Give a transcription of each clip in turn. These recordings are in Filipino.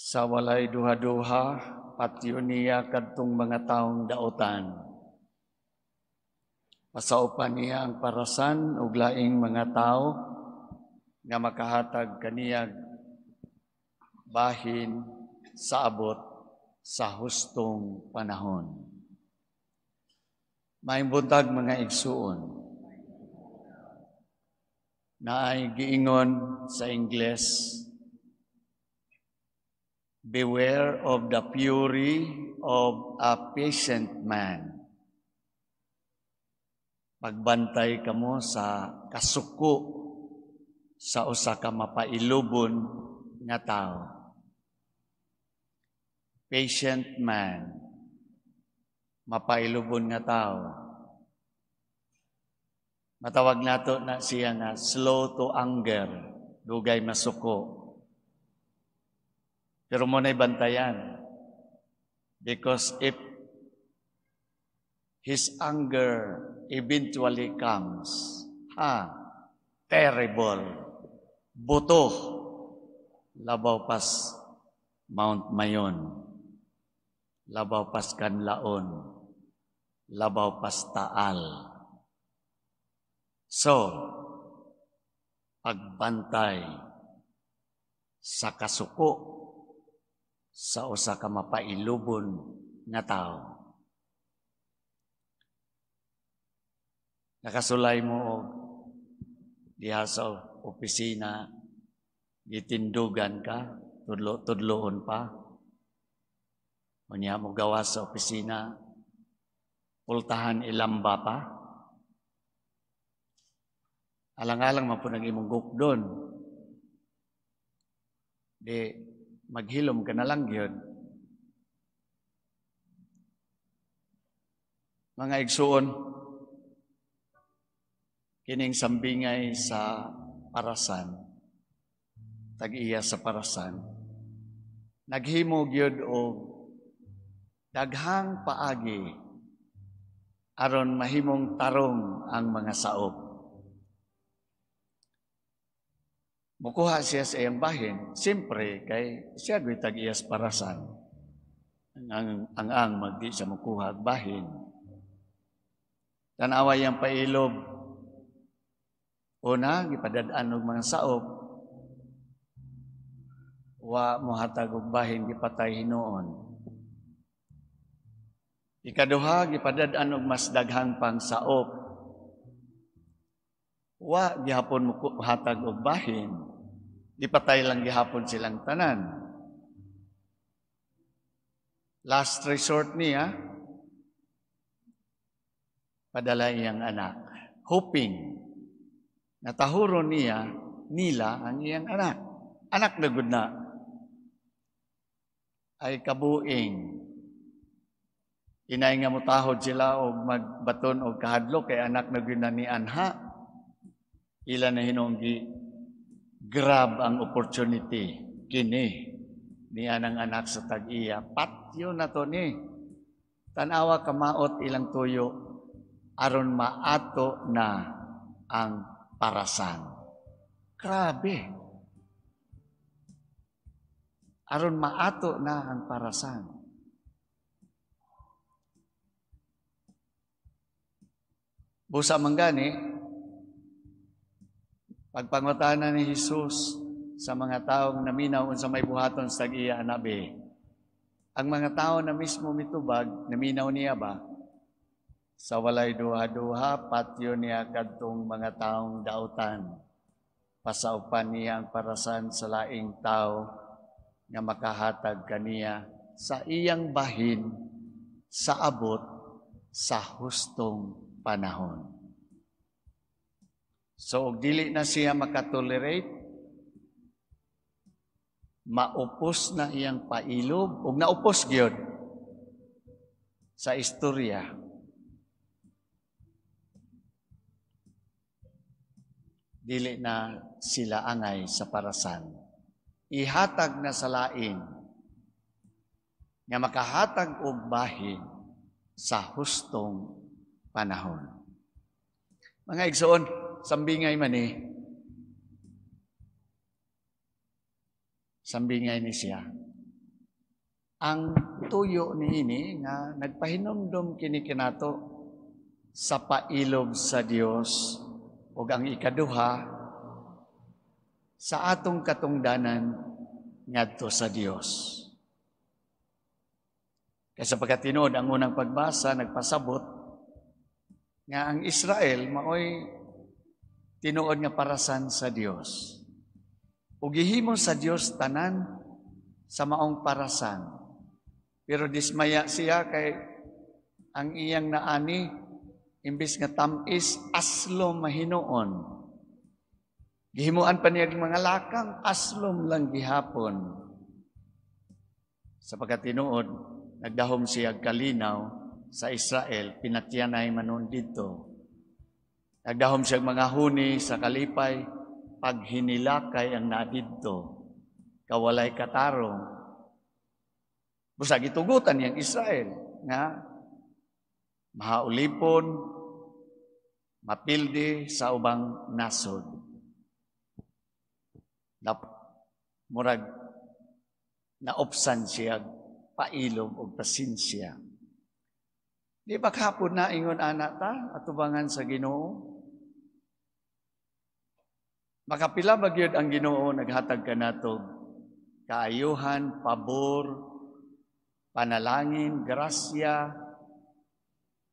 Sa walay duha-duha, patyo niya kadtong mga taong dautan. Pasaupan niya ang parasan ug laing mga tao nga makahatag kaniyag bahin sa abot sa hustong panahon. Maayong buntag mga igsuon. Naay giingon sa Ingles, beware of the fury of a patient man. Pagbantay kamo sa kasuko sa usa ka mapailubon nga tao. Patient man, mapailubon nga tao. Matawag nato na siya nga slow to anger, dugay masuko. Pero mo na'y bantayan. Because if his anger eventually comes, terrible, buto, labaw pas Mount Mayon, labaw pas Kanlaon, labaw pas Taal. So, pagbantay sa kasuko sa usa ka mapailubon nga tao. Nakasulay mo og diha sa opisina, gitindugan ka, tudloon pa. Unya mo gawas sa opisina, pultahan ilamba pa. Alang-alang man po nag-imong gukdon. Di, maghilom ka na lang yun. Mga igsuon, kining sambingay sa parasan, tag-iya sa parasan, naghimo gyud og daghang paagi aron mahimong tarong ang mga saop. Mukuha siya sa iyang bahin, siyempre kay siya gwi tag-iya sa parasan. Ang magdi siya mukuha ang bahin. Tanawa yang pailob, una, gipadadaan og mga saop, wa mohatag og bahin gipatay hinuon. Ikaduha, gipadadaan og mas daghang pang saop, wa gihapon mohatag og bahin, gipatay lang gihapon silang tanan. Last resort niya, padala iyang anak, hoping natahuron nila ang iyang anak. Anak na gud na ay kabuing. Inay nga mutahod sila og magbaton og kahadlok kay anak na gud na ni anha. Ila na hinunggi grab ang opportunity kini ni anang anak sa tag-iya. Patyo na to ni. Tanawa kamaot ilang tuyo aron maato na ang parasan. Grabe. Aron maato na ang parasan. Busa manggani, pagpangutana ni Jesus sa mga taong naminaw unsa may buhaton sa tag-iya anabi. Ang mga tao na mismo mitubag, naminaw niya ba? Sa walay duha-duha, patyo niya kadtong mga taong dautan. Pasaupan niya ang parasan sa laing tao nga makahatag kaniya sa iyang bahin sa abot sa hustong panahon. So, dili na siya makatolerate, maupos na iyang pailob, o naupos gyud sa istorya. Dili na sila angay sa parasan. Ihatag na sa lain nga makahatag og bahin sa hustong panahon. Mga igsoon, sambingay man sambingay ni siya. Ang tuyo niini nga nagpahinumdum kini kinato sa pailog sa Dios ug ang ikaduha sa atong katungdanan ngadto sa Dios. Kaysa pagkatinuod ang unang pagbasa nagpasabot nga ang Israel maoy tinuod nga parasan sa Dios. Ug gihimo sa Dios tanan sa maong parasan. Pero dismaya siya kay ang iyang naani imbis nga tamis aslom mahinuon. Gihimuan pa niya mga lakang aslom lang gihapon. Sa pagkatinuod nagdahom siya kalinaw sa Israel, pinatyanay manon dito. Nagdahom siya mga huni sa kalipay, paghinilakay ang nadidto, kawalay katarong. Busa gitugutan niyang Israel, nga mahaulipon, mapildi sa ubang nasod. Murag, naopsan siya, pailog o pasinsya. Di ba kahapon na ingon anak ta, atubangan sa Ginoo? Makapila ba gyud ang Ginoo naghatag kanatog kaayuhan, pabor, panalangin, grasya,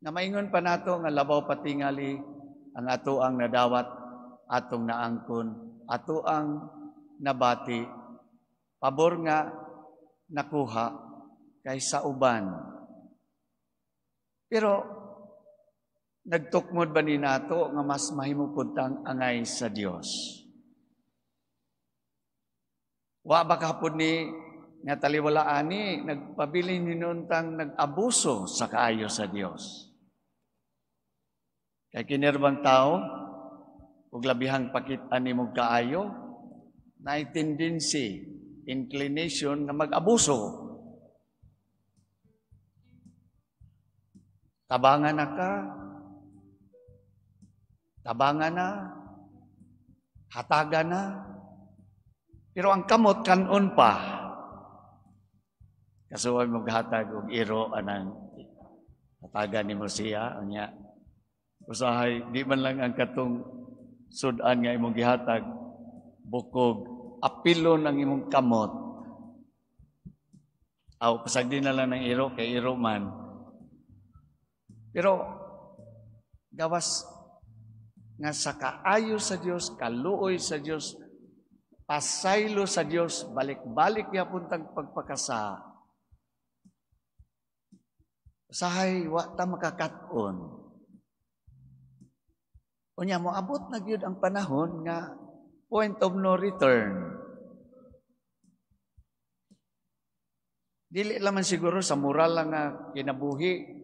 na maingon pa nato nga labaw patingali ang ato ang nadawat, atong naangkon, ato ang nabati, pabor nga nakuha kaysa uban. Pero nagtukmod ba ni nato nga mas mahimupod tang angay sa Dios? Wa ba kahapon ni nga taliwalaan ni nagpabilin hinuntang nag-abuso sa kaayo sa Dios. Kay kinerbang tao ug labihang pakit-an nimong kaayo na tendency, inclination nga mag-abuso. Tabangan na ka, tabangan na, hatagan na, pero ang kamot kanon pa. Kasuwag maghatag og iro anang hatagan ni mo siya, anya. Usahay, di man lang ang katong sudan nga imong gihatag, bukog, apilon ang imong kamot. Aw, pasagdi na lang ng iro, kay iro man. Pero, gawas nga sa kaayo sa Dios, kaluoy sa Dios, pasaylo sa Dios, balik-balik niya puntang pagpakasa. Usahay, wa ta makakaton. Unya mo abot na gyud ang panahon nga point of no return. Dili lamang siguro sa moral lang nga kinabuhi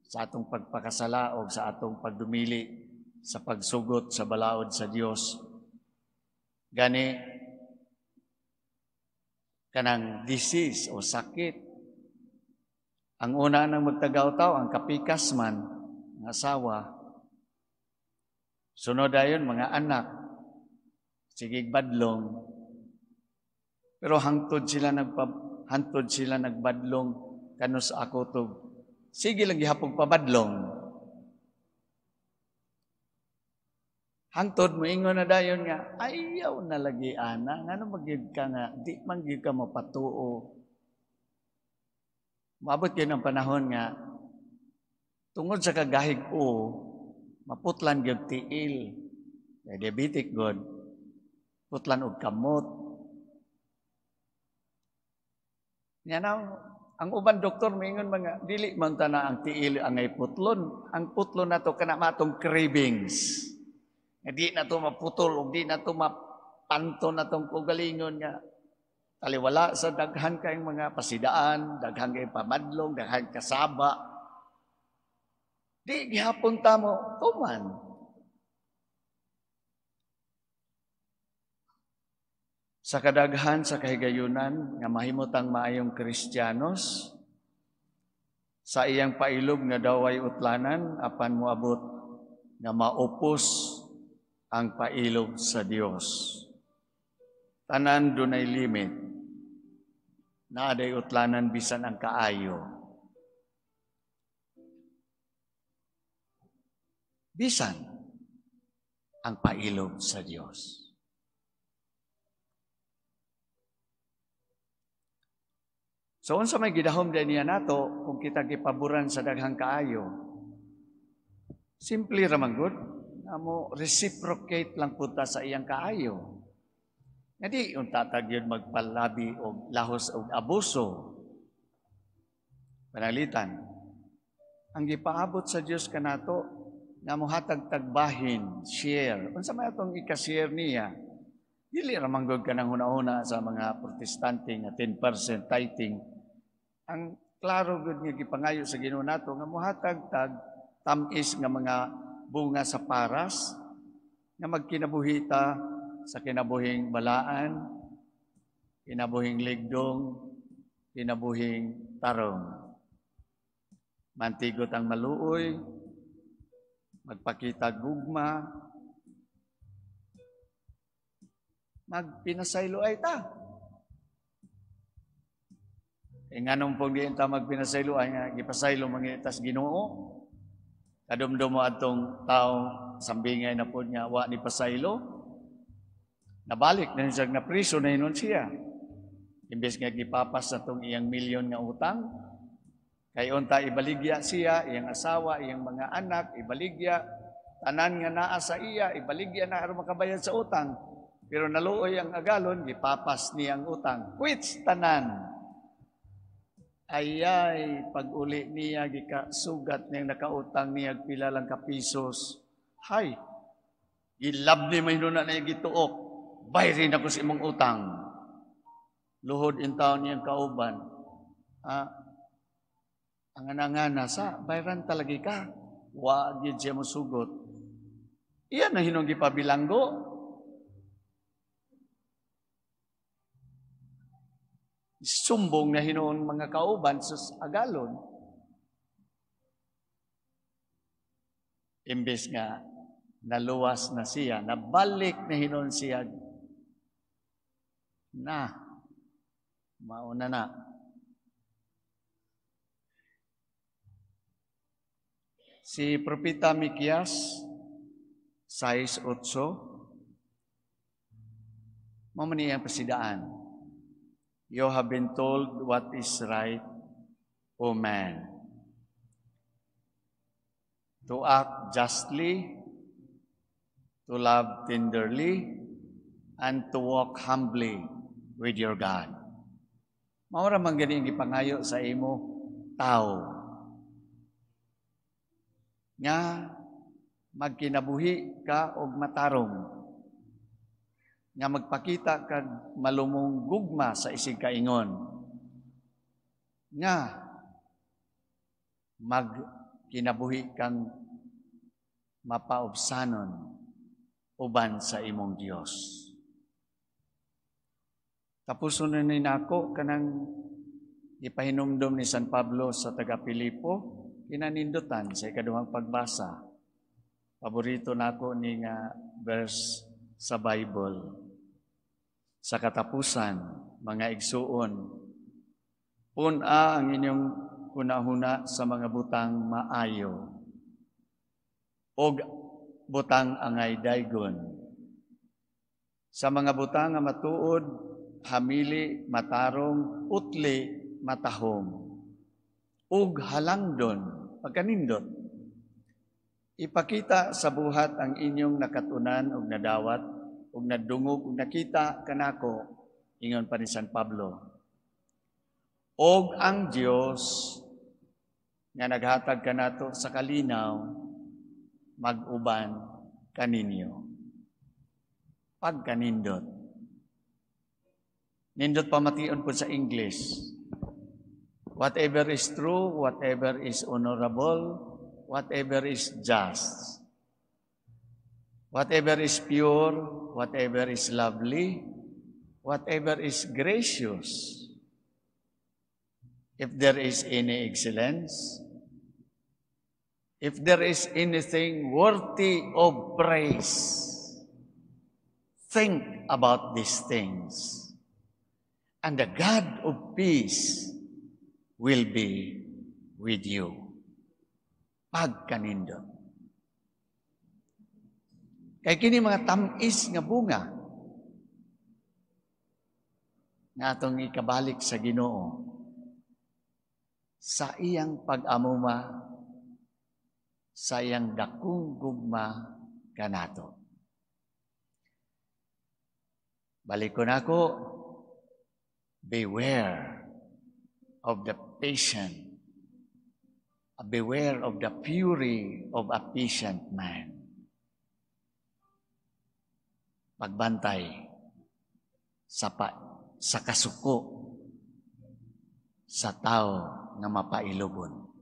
sa atong pagpakasala o sa atong pagdumili sa pagsugot sa balaod sa Dios. Gani kanang disease o sakit. Ang una nang magtagaw-taw ang kapikas man ng asawa. Sunod ayon mga anak, sigig badlong. Pero hantod sila nagbadlong kanus ako to. Sige lang gihapon pabadlong. Hantod mo ingon na dayon nga ayaw na lagi ana, ngano magyud ka nga di man gyud ka mapatuo. Maabot yun ang panahon nga tungod sa kagahig o maputlan gyud tiil. Diabetic god. Putlan og kamot. Nya ang uban doktor moingon mga dili man ta na ang tiil angay putlon. Ang putlon nato kana matong cravings. Di na to maputol ug di na to mapanto na tong kugalingon nga taliwala sa daghan kayong mga pasidaan, daghan kayong pamadlong, daghan kasaba. Di gihapon ta mo tuman. Sa kadaghan sa kahigayunan nga mahimutang maayong Kristiyanos, sa iyang pailog nga daway utlanan apan moabot nga maupos ang pailog sa Dios. Tanan dunay limit. na aday utlanan bisan ang kaayo. Bisan ang pailog sa Dios. So unsa may gidahom din niya nato kung kita gipaboran sa daghang kaayo? Simple ra man gud, amo reciprocate lang punta sa iyang kaayo. Ngadi unta tag yun magpalabi og lahos og abuso. Panalitan. Ang gipaabot sa Dios kanato nga mohatag tagbahin, share. Unsa may atong ika-share niya? Dili ra manggod ka nang hunahuna sa mga protestante nga 10% tithing. Ang klaro gud nga gipangayo sa Ginoo nato nga mohatag tag tamis nga mga bunga sa paras nga magkinabuhita sa kinabuhing balaan, kinabuhing ligdong, kinabuhing tarong. Mantigot ang maluoy, magpakita gugma, magpinasaylo ay ta. E nga nung pong diin ta magpinasaylo ay nga, gipasaylo mangitas Ginoo. Kadumdum mo atong tao, sambingay na po niya, wa ni pasaylo. Nabalik na siya na priso na inon siya. Imbes nga gipapas na itong iyang milyon nga utang, kay unta ibaligya siya, iyang asawa, iyang mga anak, ibaligya, tanan nga naa sa iya, ibaligya na aron makabayad sa utang. Pero naluoy ang agalon, gipapas niya ang utang. Quits tanan. Ayay, pag-uli niya, gikasugat niyang nakautang niya, pila lang ka pisos. Hay, ilab ni may nuna na yung gituok. Bayrin ako sa imong utang. Luhod in taon niyang kauban. Ang anangana sa, bayran talagi ka. Wag yun siya mo sugot. Iyan na hinong gipabilanggo. Sumbong na hinoon mga kauban sa agalon. Imbes nga, naluwas na siya, nabalik na hinoon siya. Na, mauna na. Si Propeta Mikias, 6:8, mamani ang pasidaan. You have been told what is right, O man. To act justly, to love tenderly, and to walk humbly with your God. Maura man gani ang gipangayo sa imo, tao. Nga, magkinabuhi ka og matarong. Nga magpakita kag malumong gugma sa isig kaingon. Nga, magkinabuhi kang mapaubsanon uban sa imong Dios. Tapos nun ni nako kanang ipahinumdum ni San Pablo sa taga Pilipo, kinanindutan sa ikaduhang pagbasa. Paborito nako ni nga verse sa Bible. Sa katapusan, mga igsuon, puna ang inyong kunahuna sa mga butang maayo, og butang angay daygon. Sa mga butang nga matuod, hamili, matarong, utli, matahom, ug halangdon, pagkanindot. Ipakita sa buhat ang inyong nakatunan ug nadawat, ug nadungog ug nakita kanako, ingon pa ni San Pablo. Og ang Dios nga naghatag kanato sa kalinaw, mag-uban kaninyo. Pagkanindot. Nindot pamation po sa English. Whatever is true, whatever is honorable, whatever is just, whatever is pure, whatever is lovely, whatever is gracious, if there is any excellence, if there is anything worthy of praise, think about these things. And the God of peace will be with you. Pagkanindot. Kay kini mga tamis nga bunga nga atong ikabalik sa Ginoo sa iyang pag-amuma, sa iyang dakong gugma kanato. Balik ko na ako, beware of the patient, beware of the fury of a patient man. Pagbantay sa kasuko sa tao nga mapailubon.